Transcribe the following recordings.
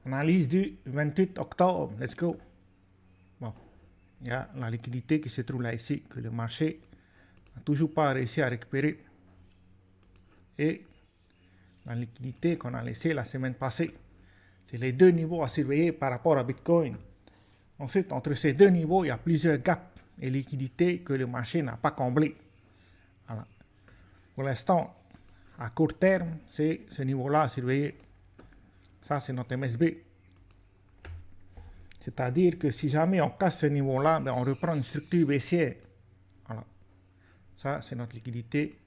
Analyse du 28 octobre. Let's go. Bon, il y a la liquidité qui se trouve là ici, que le marché n'a toujours pas réussi à récupérer. Et la liquidité qu'on a laissée la semaine passée. C'est les deux niveaux à surveiller par rapport à Bitcoin. Ensuite, entre ces deux niveaux, il y a plusieurs gaps et liquidités que le marché n'a pas comblées. Voilà. Pour l'instant, à court terme, c'est ce niveau-là à surveiller. Ça, c'est notre MSB. C'est-à-dire que si jamais on casse ce niveau-là, ben on reprend une structure baissière. Voilà. Ça, c'est notre liquidité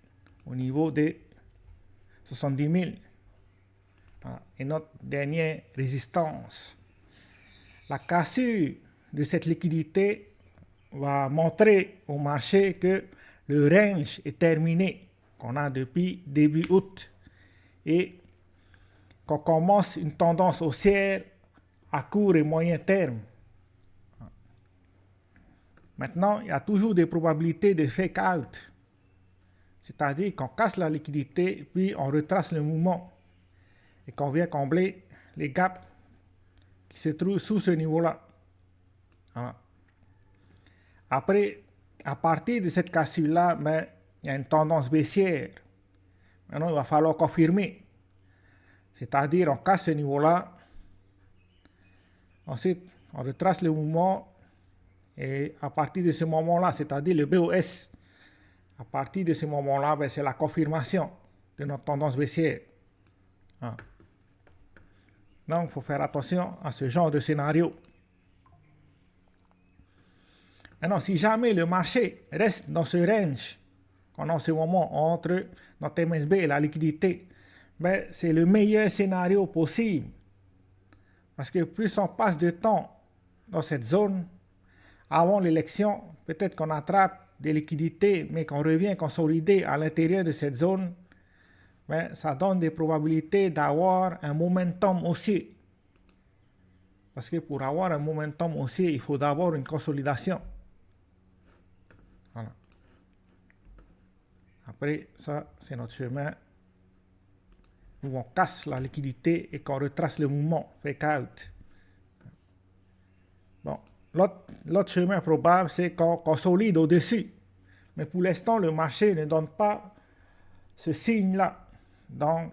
au niveau des 70 000. Voilà. Et notre dernière résistance. La cassure de cette liquidité va montrer au marché que le range est terminé, qu'on a depuis début août, et qu'on commence une tendance haussière à court et moyen terme. Maintenant, il y a toujours des probabilités de fake out, c'est-à-dire qu'on casse la liquidité, puis on retrace le mouvement et qu'on vient combler les gaps qui se trouvent sous ce niveau-là. Voilà. Après, à partir de cette cassure-là, ben, il y a une tendance baissière. Maintenant, il va falloir confirmer. C'est-à-dire, on casse ce niveau-là. Ensuite, on retrace le mouvement. Et à partir de ce moment-là, c'est-à-dire le BOS, à partir de ce moment-là, ben, c'est la confirmation de notre tendance baissière. Ah. Donc, il faut faire attention à ce genre de scénario. Maintenant, si jamais le marché reste dans ce range qu'on a en ce moment entre notre MSB et la liquidité, ben, c'est le meilleur scénario possible. Parce que plus on passe de temps dans cette zone, avant l'élection, peut-être qu'on attrape des liquidités, mais qu'on revient consolider à l'intérieur de cette zone, ben, ça donne des probabilités d'avoir un momentum haussier. Parce que pour avoir un momentum haussier, il faut d'abord une consolidation. Voilà. Après, ça, c'est notre chemin où on casse la liquidité et qu'on retrace le mouvement, fake out. Bon, l'autre chemin probable, c'est qu'on consolide au-dessus. Mais pour l'instant, le marché ne donne pas ce signe-là. Donc,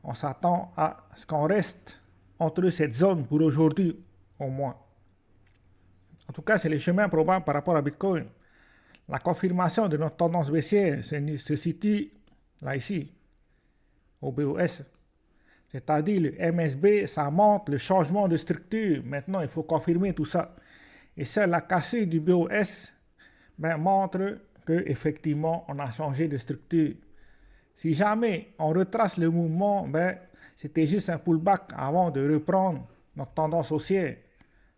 on s'attend à ce qu'on reste entre cette zone pour aujourd'hui, au moins. En tout cas, c'est le chemin probable par rapport à Bitcoin. La confirmation de notre tendance baissière se situe là, ici, au BOS. C'est-à-dire, le MSB, ça montre le changement de structure. Maintenant, il faut confirmer tout ça. Et ça, la cassure du BOS ben, montre qu'effectivement, on a changé de structure. Si jamais on retrace le mouvement, ben, c'était juste un pullback avant de reprendre notre tendance haussière.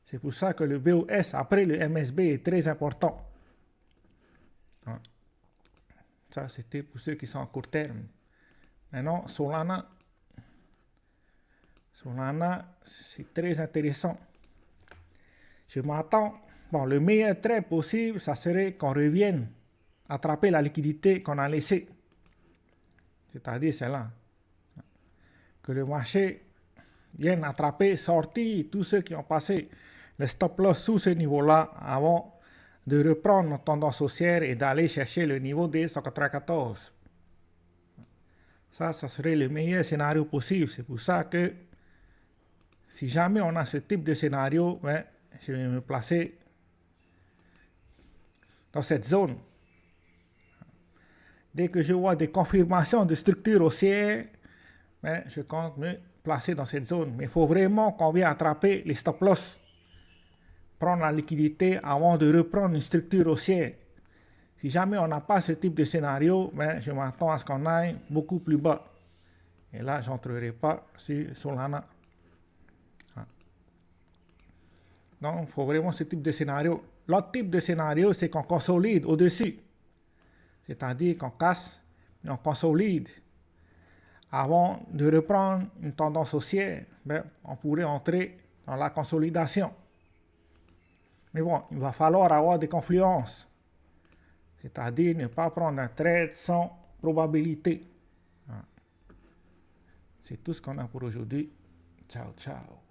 C'est pour ça que le BOS après le MSB est très important. Ça, c'était pour ceux qui sont à court terme. Maintenant, Solana, c'est très intéressant. Je m'attends, bon, le meilleur trade possible, ça serait qu'on revienne attraper la liquidité qu'on a laissée. C'est-à-dire celle-là. Que le marché vienne attraper, sortir tous ceux qui ont passé le stop loss sous ce niveau-là avant de reprendre notre tendance haussière et d'aller chercher le niveau des 194. Ça serait le meilleur scénario possible. C'est pour ça que si jamais on a ce type de scénario, ben, je vais me placer dans cette zone. Dès que je vois des confirmations de structure haussière, ben, je compte me placer dans cette zone. Mais il faut vraiment qu'on vienne attraper les stop loss, prendre la liquidité avant de reprendre une structure haussière. Si jamais on n'a pas ce type de scénario, ben, je m'attends à ce qu'on aille beaucoup plus bas. Et là, je n'entrerai pas sur Solana. Donc, il faut vraiment ce type de scénario. L'autre type de scénario, c'est qu'on consolide au-dessus. C'est-à-dire qu'on casse et on consolide. Avant de reprendre une tendance haussière, ben, on pourrait entrer dans la consolidation. Mais bon, il va falloir avoir des confluences. C'est-à-dire ne pas prendre un trade sans probabilité. C'est tout ce qu'on a pour aujourd'hui. Ciao, ciao.